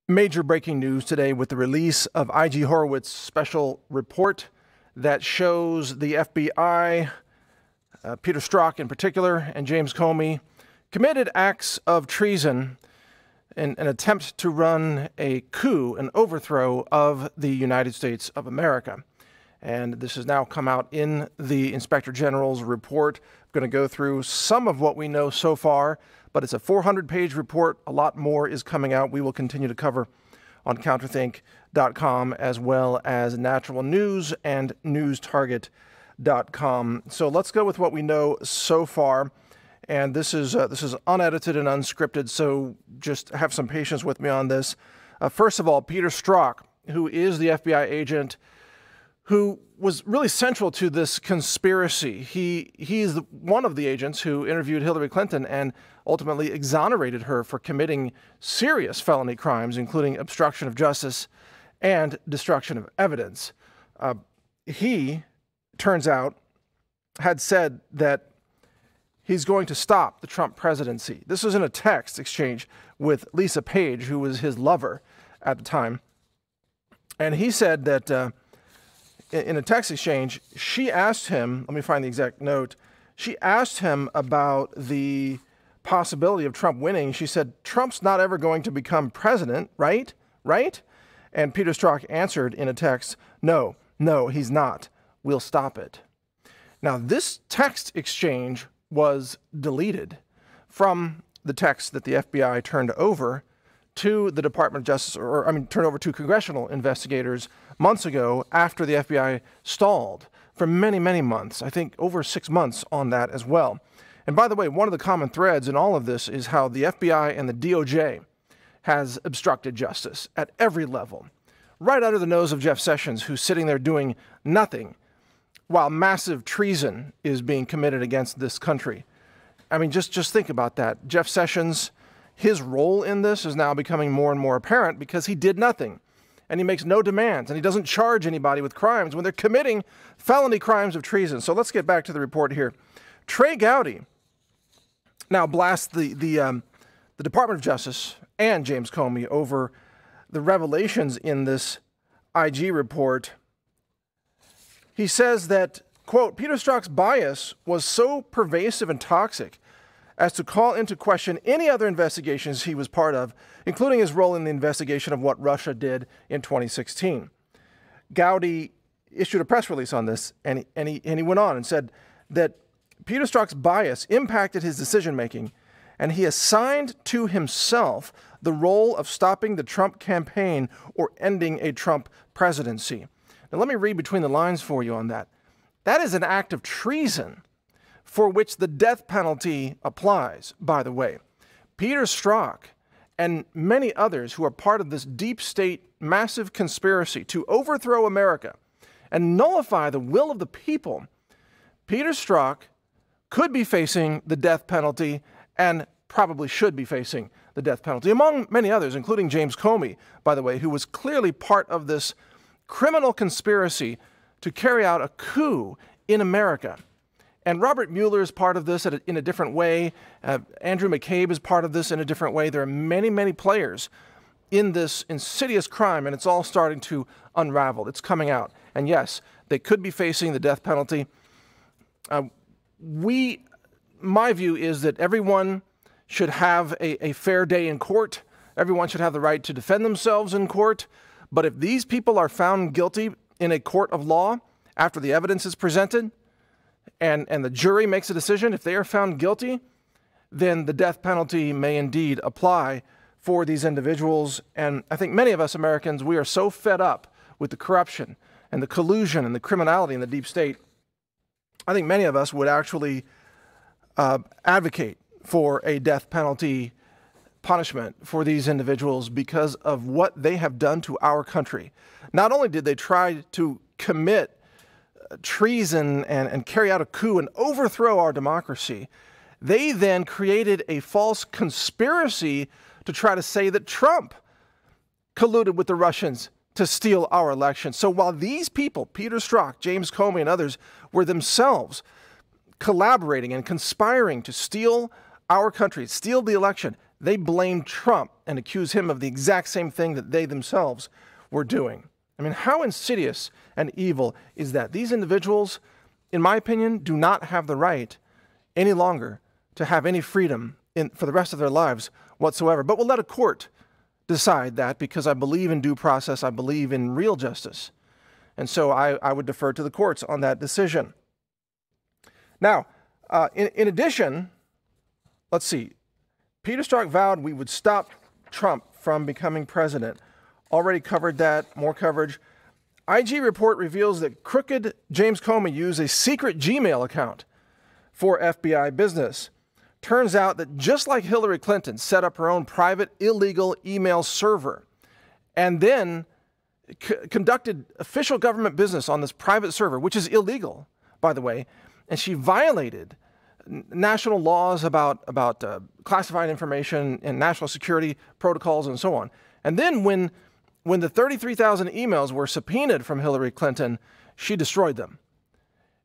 Major breaking news today with the release of I.G. Horowitz's special report that shows the FBI, Peter Strzok in particular, and James Comey committed acts of treason in an attempt to run a coup, an overthrow of the United States of America. And this has now come out in the Inspector General's report. I'm going to go through some of what we know so far, but it's a 400-page report. A lot more is coming out. We will continue to cover on counterthink.com as well as Natural News and newstarget.com. So let's go with what we know so far. And this is unedited and unscripted, so just have some patience with me on this. First of all, Peter Strzok, who is the FBI agent who was really central to this conspiracy. He's one of the agents who interviewed Hillary Clinton and ultimately exonerated her for committing serious felony crimes, including obstruction of justice and destruction of evidence. He, turns out, had said that he's going to stop the Trump presidency. This was in a text exchange with Lisa Page, who was his lover at the time. And he said that in a text exchange, she asked him, let me find the exact note, she asked him about the possibility of Trump winning. She said, "Trump's not ever going to become president, right? Right?" And Peter Strzok answered in a text, no, he's not. We'll stop it." Now, this text exchange was deleted from the text that the FBI turned over to the Department of Justice, turned over to congressional investigators months ago after the FBI stalled for many, many months. I think over 6 months on that as well. And by the way, one of the common threads in all of this is how the FBI and the DOJ has obstructed justice at every level, right under the nose of Jeff Sessions, who's sitting there doing nothing while massive treason is being committed against this country. I mean, just think about that. Jeff Sessions, his role in this is now becoming more and more apparent because he did nothing, and he makes no demands, and he doesn't charge anybody with crimes when they're committing felony crimes of treason. So let's get back to the report here. Trey Gowdy now blasts the Department of Justice and James Comey over the revelations in this IG report. He says that, quote, "Peter Strzok's bias was so pervasive and toxic as to call into question any other investigations he was part of, including his role in the investigation of what Russia did in 2016. Gowdy issued a press release on this, and he went on and said that Peter Strzok's bias impacted his decision-making, and he assigned to himself the role of stopping the Trump campaign or ending a Trump presidency." Now, let me read between the lines for you on that. That is an act of treason for which the death penalty applies, by the way. Peter Strzok and many others who are part of this deep state massive conspiracy to overthrow America and nullify the will of the people, Peter Strzok could be facing the death penalty and probably should be facing the death penalty, among many others, including James Comey, by the way, who was clearly part of this criminal conspiracy to carry out a coup in America. And Robert Mueller is part of this in a different way. Andrew McCabe is part of this in a different way. There are many, many players in this insidious crime, and it's all starting to unravel. It's coming out. And yes, they could be facing the death penalty. My view is that everyone should have a fair day in court. Everyone should have the right to defend themselves in court. But if these people are found guilty in a court of law after the evidence is presented, and the jury makes a decision, if they are found guilty, then the death penalty may indeed apply for these individuals. And I think many of us Americans, we are so fed up with the corruption and the collusion and the criminality in the deep state. I think many of us would actually advocate for a death penalty punishment for these individuals because of what they have done to our country. Not only did they try to commit treason and carry out a coup and overthrow our democracy, they then created a false conspiracy to try to say that Trump colluded with the Russians to steal our election. So while these people, Peter Strzok, James Comey, and others, were themselves collaborating and conspiring to steal our country, steal the election, they blame Trump and accuse him of the exact same thing that they themselves were doing. I mean, how insidious and evil is that? These individuals, in my opinion, do not have the right any longer to have any freedom for the rest of their lives whatsoever. But we'll let a court decide that, because I believe in due process. I believe in real justice. And so I would defer to the courts on that decision. Now, in addition, let's see. Peter Strzok vowed we would stop Trump from becoming president. Already covered that, more coverage. IG report reveals that crooked James Comey used a secret Gmail account for FBI business. Turns out that just like Hillary Clinton set up her own private illegal email server and then conducted official government business on this private server, which is illegal, by the way, and she violated national laws about classified information and national security protocols and so on. And then when the 33,000 emails were subpoenaed from Hillary Clinton, she destroyed them.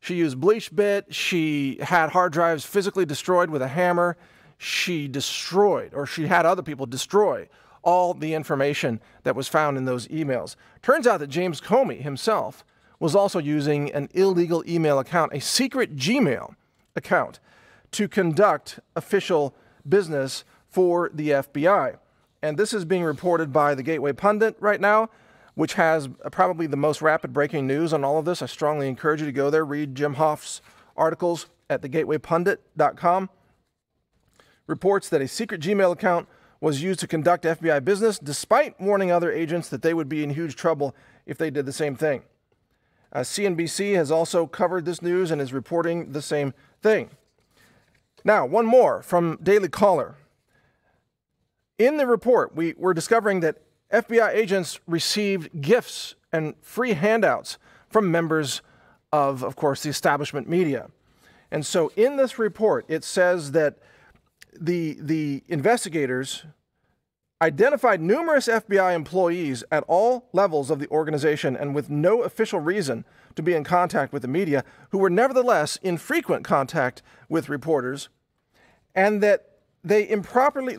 She used bleach bit. She had hard drives physically destroyed with a hammer. She destroyed, or she had other people destroy, all the information that was found in those emails. Turns out that James Comey himself was also using an illegal email account, a secret Gmail account, to conduct official business for the FBI. And this is being reported by the Gateway Pundit right now, which has probably the most rapid breaking news on all of this. I strongly encourage you to go there, read Jim Hoff's articles at thegatewaypundit.com. Reports that a secret Gmail account was used to conduct FBI business, despite warning other agents that they would be in huge trouble if they did the same thing. CNBC has also covered this news and is reporting the same thing. Now, one more from Daily Caller. In the report, we're discovering that FBI agents received gifts and free handouts from members of course, the establishment media. And so in this report, it says that the investigators identified numerous FBI employees at all levels of the organization and with no official reason to be in contact with the media, who were nevertheless in frequent contact with reporters, and that they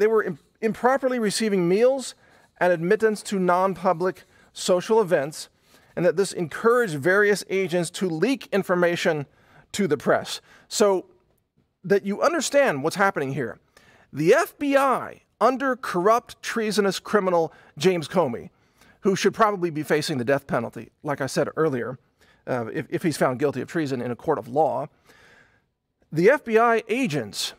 were improperly receiving meals and admittance to non-public social events, and that this encouraged various agents to leak information to the press. So that you understand what's happening here. The FBI, under corrupt, treasonous criminal James Comey, who should probably be facing the death penalty, like I said earlier, if he's found guilty of treason in a court of law, the FBI agents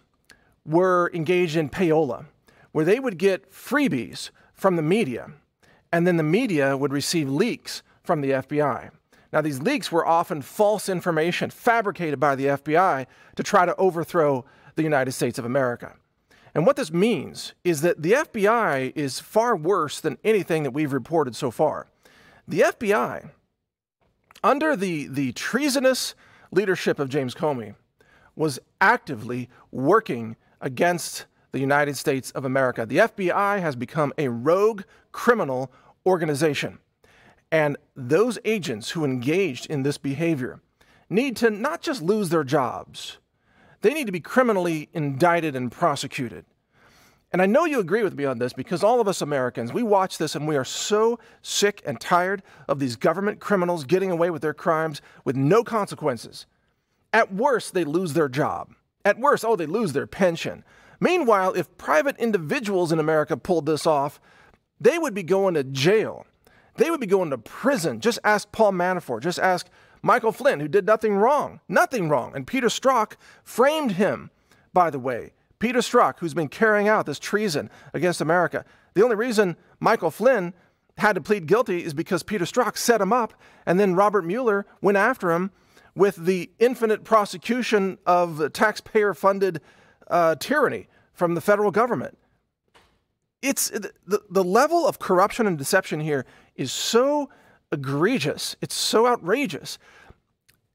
were engaged in payola, where they would get freebies from the media, and then the media would receive leaks from the FBI. Now, these leaks were often false information fabricated by the FBI to try to overthrow the United States of America. And what this means is that the FBI is far worse than anything that we've reported so far. The FBI, under the treasonous leadership of James Comey, was actively working against the United States of America. The FBI has become a rogue criminal organization. And those agents who engaged in this behavior need to not just lose their jobs, they need to be criminally indicted and prosecuted. And I know you agree with me on this, because all of us Americans, we watch this and we are so sick and tired of these government criminals getting away with their crimes with no consequences. At worst, they lose their job. At worst, they lose their pension. Meanwhile, if private individuals in America pulled this off, they would be going to jail. They would be going to prison. Just ask Paul Manafort. Just ask Michael Flynn, who did nothing wrong. Nothing wrong. And Peter Strzok framed him, by the way. Peter Strzok, who's been carrying out this treason against America. The only reason Michael Flynn had to plead guilty is because Peter Strzok set him up, and then Robert Mueller went after him with the infinite prosecution of taxpayer-funded tyranny from the federal government. It's the level of corruption and deception here is so egregious. It's so outrageous.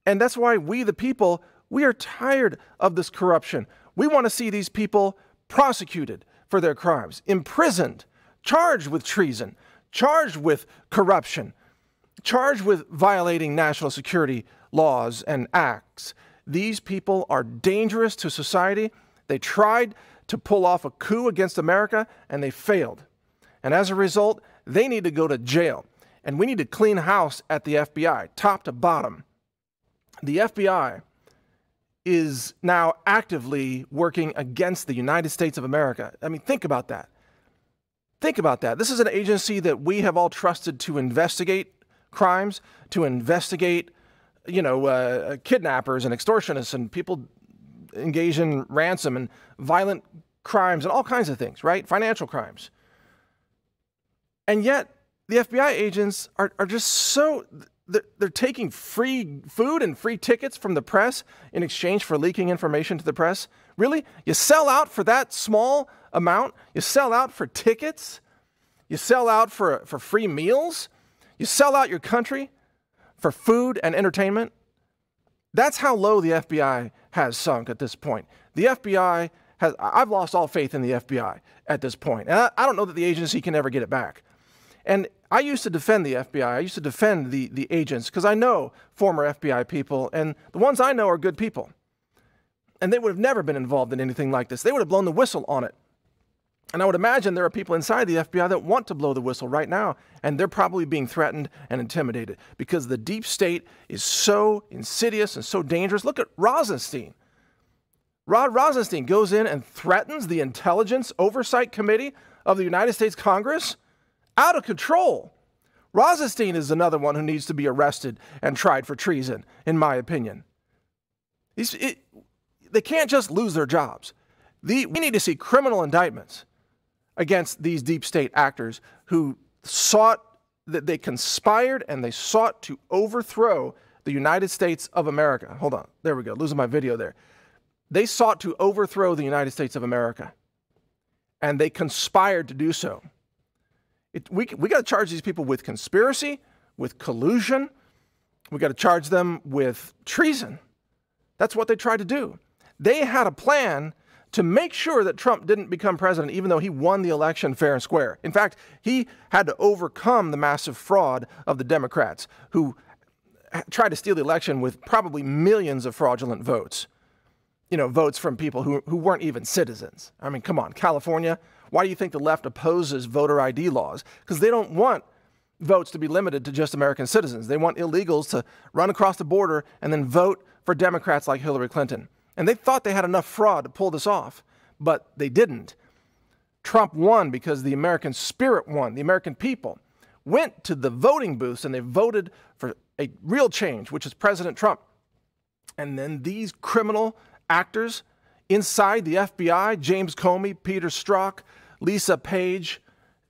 And that's why we, the people, we are tired of this corruption. We want to see these people prosecuted for their crimes, imprisoned, charged with treason, charged with corruption, charged with violating national security laws and acts. These people are dangerous to society. They tried to pull off a coup against America, and they failed. And as a result, they need to go to jail. And we need to clean house at the FBI, top to bottom. The FBI is now actively working against the United States of America. I mean, think about that. Think about that. This is an agency that we have all trusted to investigate crimes, to investigate, kidnappers and extortionists and people engaged in ransom and violent crimes and all kinds of things, right? Financial crimes. And yet, the FBI agents are just so, they're taking free food and free tickets from the press in exchange for leaking information to the press. Really? You sell out for that small amount? You sell out for tickets? You sell out for free meals? You sell out your country for food and entertainment? That's how low the FBI has sunk at this point. The FBI I've lost all faith in the FBI at this point. And I don't know that the agency can ever get it back. And I used to defend the FBI. I used to defend the agents because I know former FBI people, and the ones I know are good people. And they would have never been involved in anything like this. They would have blown the whistle on it. And I would imagine there are people inside the FBI that want to blow the whistle right now, and they're probably being threatened and intimidated because the deep state is so insidious and so dangerous. Look at Rosenstein. Rod Rosenstein goes in and threatens the Intelligence Oversight Committee of the United States Congress. Out of control. Rosenstein is another one who needs to be arrested and tried for treason, in my opinion. They can't just lose their jobs. We need to see criminal indictments against these deep state actors who they conspired and they sought to overthrow the United States of America. Hold on. There we go. Losing my video there. They sought to overthrow the United States of America, and they conspired to do so. We got to charge these people with conspiracy, with collusion. We got to charge them with treason. That's what they tried to do. They had a plan to make sure that Trump didn't become president, even though he won the election fair and square. In fact, he had to overcome the massive fraud of the Democrats, who tried to steal the election with probably millions of fraudulent votes. Votes from people who weren't even citizens. I mean, come on, California. Why do you think the left opposes voter ID laws? Because they don't want votes to be limited to just American citizens. They want illegals to run across the border and then vote for Democrats like Hillary Clinton. And they thought they had enough fraud to pull this off, but they didn't. Trump won because the American spirit won. The American people went to the voting booths and they voted for a real change, which is President Trump. And then these criminal actors inside the FBI, James Comey, Peter Strzok, Lisa Page,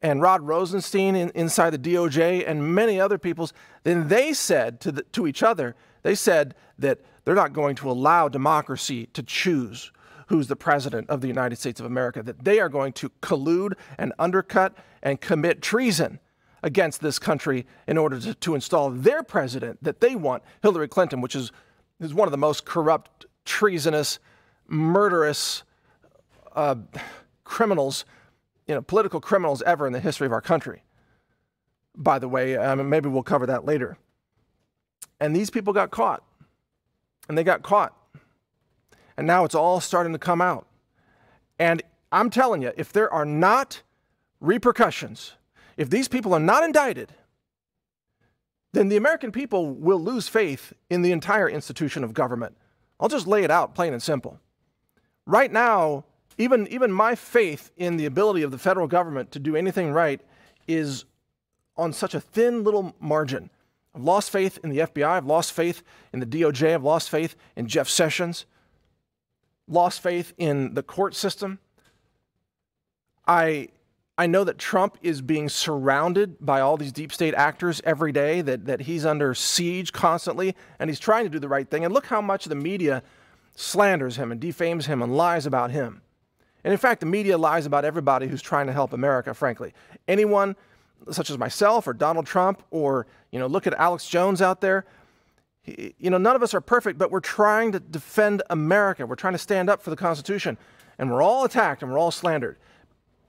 and Rod Rosenstein inside the DOJ, and many other peoples, then they said to each other, they said that they're not going to allow democracy to choose who's the president of the United States of America, that they are going to collude and undercut and commit treason against this country in order to install their president that they want, Hillary Clinton, which is one of the most corrupt, treasonous, murderous criminals, political criminals ever in the history of our country. By the way, maybe we'll cover that later. And these people got caught. And they got caught. And now it's all starting to come out. And I'm telling you, if there are not repercussions, if these people are not indicted, then the American people will lose faith in the entire institution of government. I'll just lay it out plain and simple. Right now, even my faith in the ability of the federal government to do anything right is on such a thin little margin. I've lost faith in the FBI. I've lost faith in the DOJ. I've lost faith in Jeff Sessions. Lost faith in the court system. I know that Trump is being surrounded by all these deep state actors every day, that he's under siege constantly, and he's trying to do the right thing. And look how much the media slanders him and defames him and lies about him. And in fact, the media lies about everybody who's trying to help America, frankly. Anyone such as myself or Donald Trump or, look at Alex Jones out there. None of us are perfect, but we're trying to defend America. We're trying to stand up for the Constitution. And we're all attacked and we're all slandered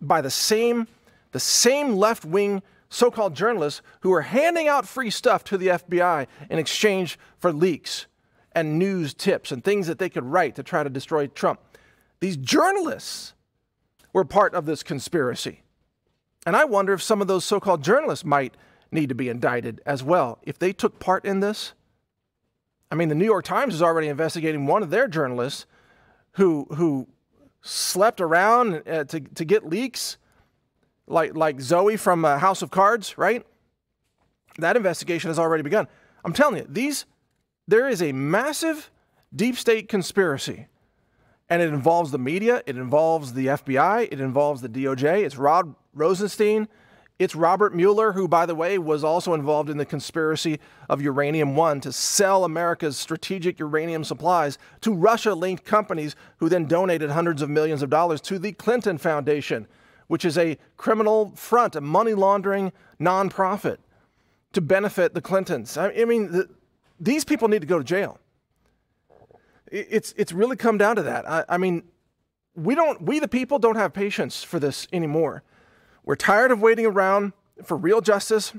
by the same left-wing so-called journalists who are handing out free stuff to the FBI in exchange for leaks and news tips and things that they could write to try to destroy Trump. These journalists were part of this conspiracy. And I wonder if some of those so-called journalists might need to be indicted as well, if they took part in this. I mean, the New York Times is already investigating one of their journalists who slept around to get leaks, like Zoe from House of Cards, right? That investigation has already begun. I'm telling you, there is a massive deep state conspiracy, and it involves the media, it involves the FBI, it involves the DOJ, it's Rod Rosenstein, it's Robert Mueller, who, by the way, was also involved in the conspiracy of Uranium One to sell America's strategic uranium supplies to Russia-linked companies who then donated hundreds of millions of dollars to the Clinton Foundation, which is a criminal front, a money laundering nonprofit to benefit the Clintons. I mean, these people need to go to jail. It's really come down to that. I mean, we the people don't have patience for this anymore. We're tired of waiting around for real justice.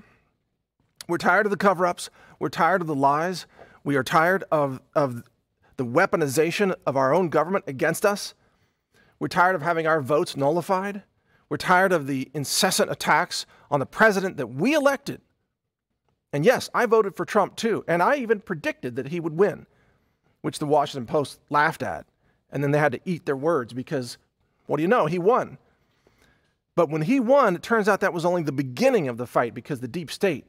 We're tired of the cover-ups. We're tired of the lies. We are tired of the weaponization of our own government against us. We're tired of having our votes nullified. We're tired of the incessant attacks on the president that we elected. And yes, I voted for Trump too, and I even predicted that he would win, which the Washington Post laughed at. And then they had to eat their words because, what do you know, he won. But when he won, it turns out that was only the beginning of the fight because the deep state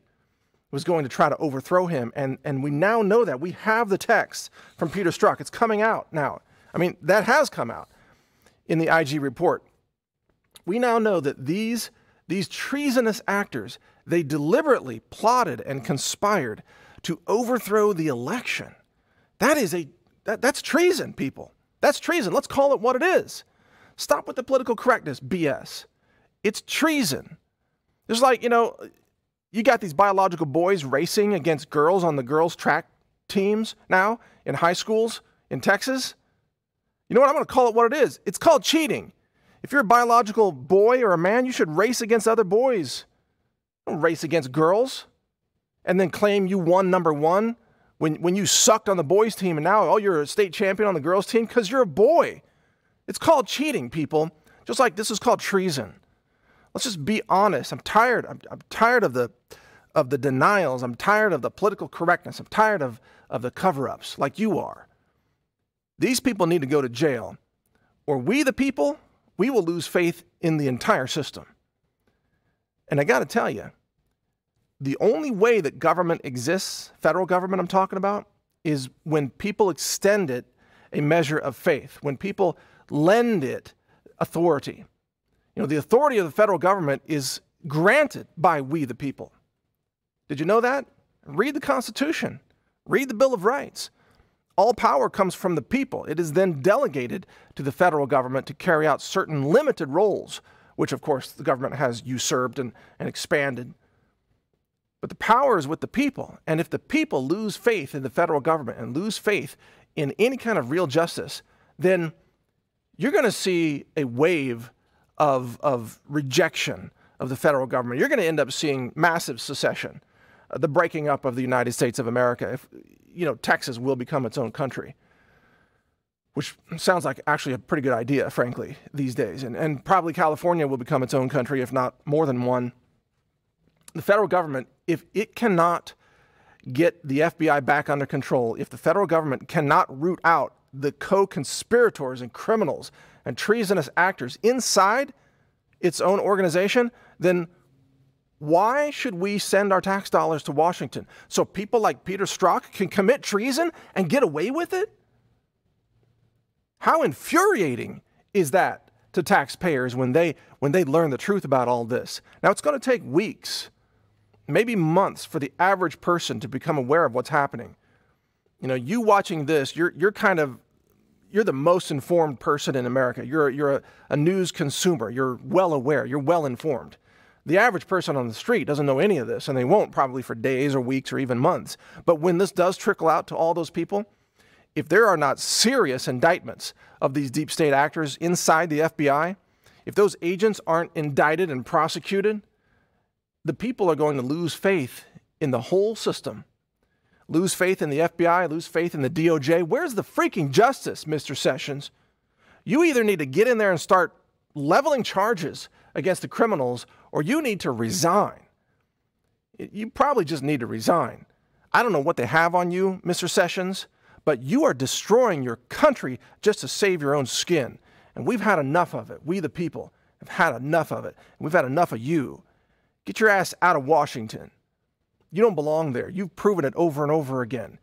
was going to try to overthrow him. And we now know that. We have the text from Peter Strzok. It's coming out now. I mean, that has come out in the IG report. We now know that these treasonous actors, they deliberately plotted and conspired to overthrow the election. That's treason, people. That's treason. Let's call it what it is. Stop with the political correctness BS. It's treason. There's like, you got these biological boys racing against girls on the girls' track teams now in high schools in Texas. You know what? I'm going to call it what it is. It's called cheating. If you're a biological boy or a man, you should race against other boys. Don't race against girls and then claim you won number one when you sucked on the boys' team and now, you're a state champion on the girls' team because you're a boy. It's called cheating, people. Just like this is called treason. Let's just be honest. I'm tired. I'm tired of the denials. I'm tired of the political correctness. I'm tired of the cover-ups like you are. These people need to go to jail, or we, the people, we will lose faith in the entire system. And I got to tell you, the only way that government exists, federal government I'm talking about, is when people extend it a measure of faith, when people lend it authority. The authority of the federal government is granted by we, the people. Did you know that? Read the Constitution. Read the Bill of Rights. All power comes from the people. It is then delegated to the federal government to carry out certain limited roles, which, of course, the government has usurped and expanded. But the power is with the people. And if the people lose faith in the federal government and lose faith in any kind of real justice, then you're going to see a wave of rejection of the federal government. You're going to end up seeing massive secession, the breaking up of the United States of America. If, Texas will become its own country, which sounds like actually a pretty good idea, frankly, these days. And probably California will become its own country, if not more than one. The federal government, if it cannot get the FBI back under control, if the federal government cannot root out the co-conspirators and criminals and treasonous actors inside its own organization, then why should we send our tax dollars to Washington? So people like Peter Strzok can commit treason and get away with it? How infuriating is that to taxpayers when they learn the truth about all this? Now, it's going to take weeks, maybe months, for the average person to become aware of what's happening. You watching this, you're the most informed person in America. You're a news consumer. You're well aware. You're well informed. The average person on the street doesn't know any of this, and they won't probably for days or weeks or even months. But when this does trickle out to all those people, if there are not serious indictments of these deep state actors inside the FBI, if those agents aren't indicted and prosecuted, the people are going to lose faith in the whole system. Lose faith in the FBI, lose faith in the DOJ. Where's the freaking justice, Mr. Sessions? You either need to get in there and start leveling charges against the criminals, or you need to resign. You probably just need to resign. I don't know what they have on you, Mr. Sessions, but you are destroying your country just to save your own skin. And we've had enough of it. We, the people, have had enough of it. And we've had enough of you. Get your ass out of Washington. You don't belong there. You've proven it over and over again.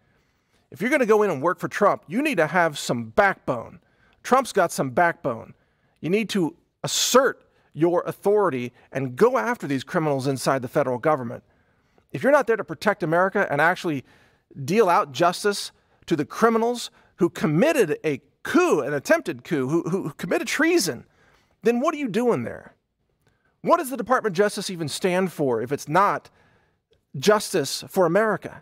If you're going to go in and work for Trump, you need to have some backbone. Trump's got some backbone. You need to assert your authority and go after these criminals inside the federal government. If you're not there to protect America and actually deal out justice to the criminals who committed a coup, an attempted coup, who committed treason, then what are you doing there? What does the Department of Justice even stand for if it's not justice for America?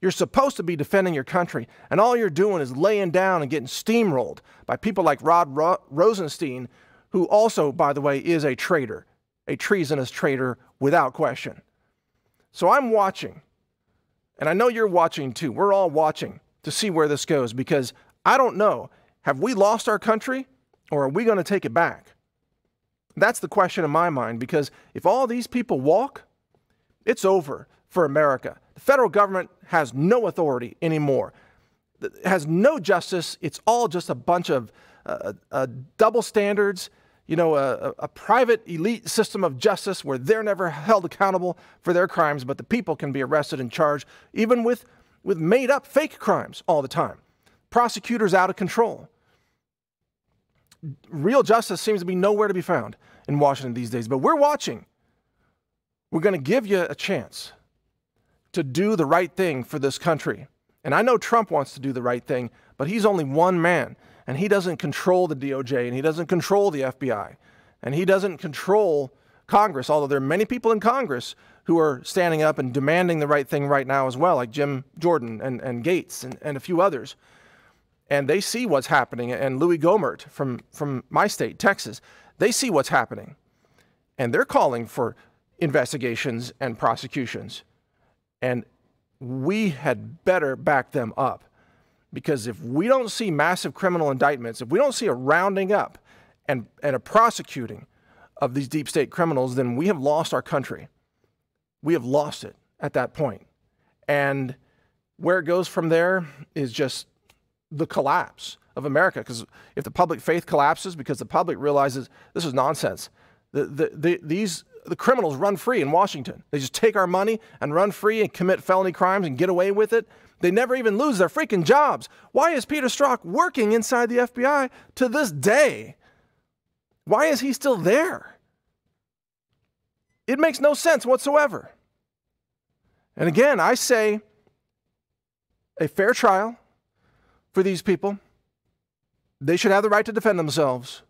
You're supposed to be defending your country, and all you're doing is laying down and getting steamrolled by people like Rod Rosenstein, who also, by the way, is a traitor, a treasonous traitor without question. So I'm watching, and I know you're watching too. We're all watching to see where this goes, because I don't know, have we lost our country, or are we going to take it back? That's the question in my mind, because if all these people walk, it's over for America. The federal government has no authority anymore. It has no justice. It's all just a bunch of double standards, you know, a private elite system of justice where they're never held accountable for their crimes, but the people can be arrested and charged, even with made-up fake crimes all the time. Prosecutors out of control. Real justice seems to be nowhere to be found in Washington these days, but we're watching. We're going to give you a chance to do the right thing for this country. And I know Trump wants to do the right thing, but he's only one man, and he doesn't control the DOJ, and he doesn't control the FBI, and he doesn't control Congress, although there are many people in Congress who are standing up and demanding the right thing right now as well, like Jim Jordan and Gates and a few others. And they see what's happening, and Louis Gohmert from my state, Texas, they see what's happening, and they're calling for investigations and prosecutions. And we had better back them up, because if we don't see massive criminal indictments, if we don't see a rounding up and a prosecuting of these deep state criminals, then we have lost our country. We have lost it at that point. And where it goes from there is just the collapse of America. Because if the public faith collapses because the public realizes this is nonsense, the criminals run free in Washington. They just take our money and run free and commit felony crimes and get away with it. They never even lose their freaking jobs. Why is Peter Strzok working inside the FBI to this day? Why is he still there? It makes no sense whatsoever. And again, I say a fair trial for these people. They should have the right to defend themselves,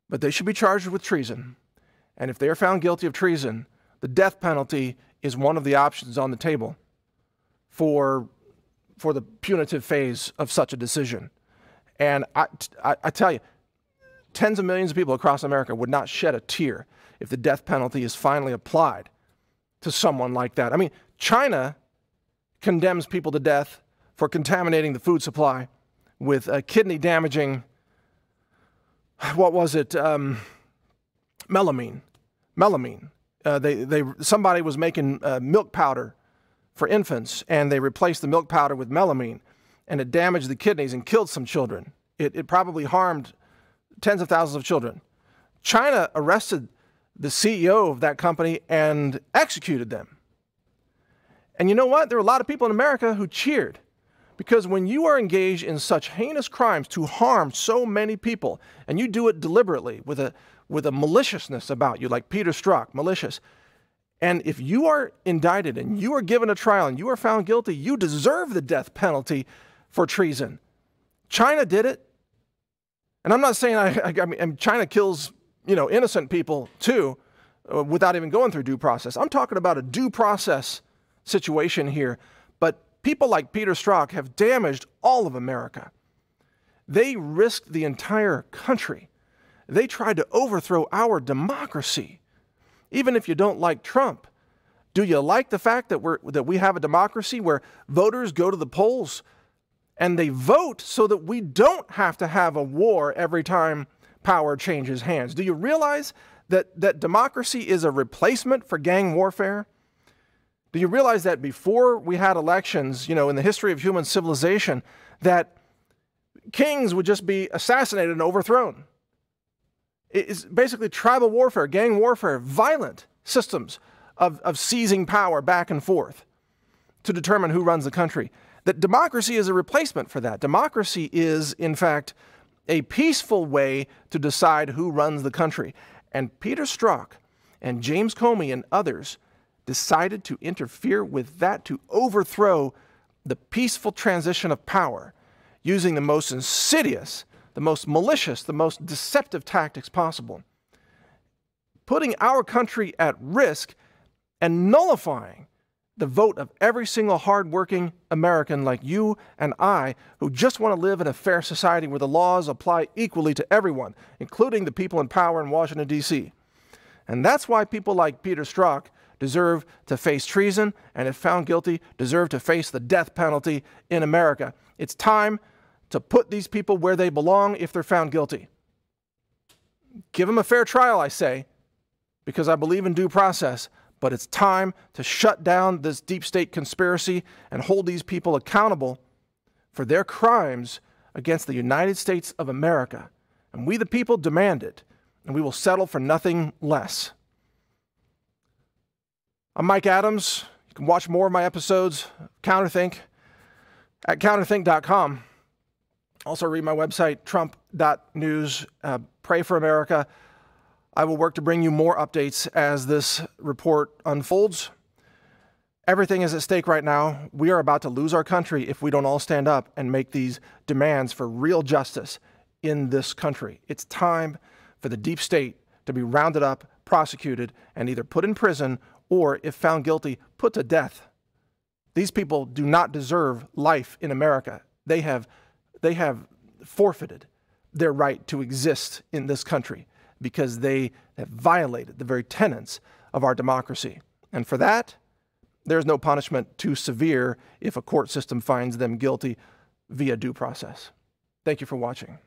but they should be charged with treason. And if they are found guilty of treason, the death penalty is one of the options on the table for the punitive phase of such a decision. And I tell you, tens of millions of people across America would not shed a tear if the death penalty is finally applied to someone like that. I mean, China condemns people to death for contaminating the food supply with kidney-damaging, what was it, melamine. Somebody was making milk powder for infants, and they replaced the milk powder with melamine, and it damaged the kidneys and killed some children. It probably harmed tens of thousands of children. China arrested the CEO of that company and executed them. And you know what? There were a lot of people in America who cheered, because when you are engaged in such heinous crimes to harm so many people, and you do it deliberately with a maliciousness about you, like Peter Strzok, malicious, and if you are indicted and you are given a trial and you are found guilty, you deserve the death penalty for treason. China did it. And I'm not saying, I mean, China kills, you know, innocent people too, without even going through due process. I'm talking about a due process situation here. But people like Peter Strzok have damaged all of America. They risked the entire country. They tried to overthrow our democracy. Even if you don't like Trump, do you like the fact that we have a democracy where voters go to the polls and they vote so that we don't have to have a war every time power changes hands. Do you realize that democracy is a replacement for gang warfare? Do you realize that before we had elections, in the history of human civilization, that kings would just be assassinated and overthrown? It's basically tribal warfare, gang warfare, violent systems of seizing power back and forth to determine who runs the country. That democracy is a replacement for that. Democracy is, in fact, a peaceful way to decide who runs the country. And Peter Strzok and James Comey and others decided to interfere with that, to overthrow the peaceful transition of power using the most insidious, the most malicious, the most deceptive tactics possible, putting our country at risk and nullifying the vote of every single hardworking American like you and I who just want to live in a fair society where the laws apply equally to everyone, including the people in power in Washington, D.C. And that's why people like Peter Strzok deserve to face treason, and if found guilty, deserve to face the death penalty in America. It's time to put these people where they belong if they're found guilty. Give them a fair trial, I say, because I believe in due process, but it's time to shut down this deep state conspiracy and hold these people accountable for their crimes against the United States of America. And we the people demand it, and we will settle for nothing less. I'm Mike Adams. You can watch more of my episodes, Counterthink, at counterthink.com. Also read my website, trump.news. Pray for America. I will work to bring you more updates as this report unfolds. Everything is at stake right now. We are about to lose our country if we don't all stand up and make these demands for real justice in this country. It's time for the deep state to be rounded up, prosecuted, and either put in prison or, if found guilty, put to death. These people do not deserve life in America. They have forfeited their right to exist in this country because they have violated the very tenets of our democracy. And for that, there's no punishment too severe if a court system finds them guilty via due process. Thank you for watching.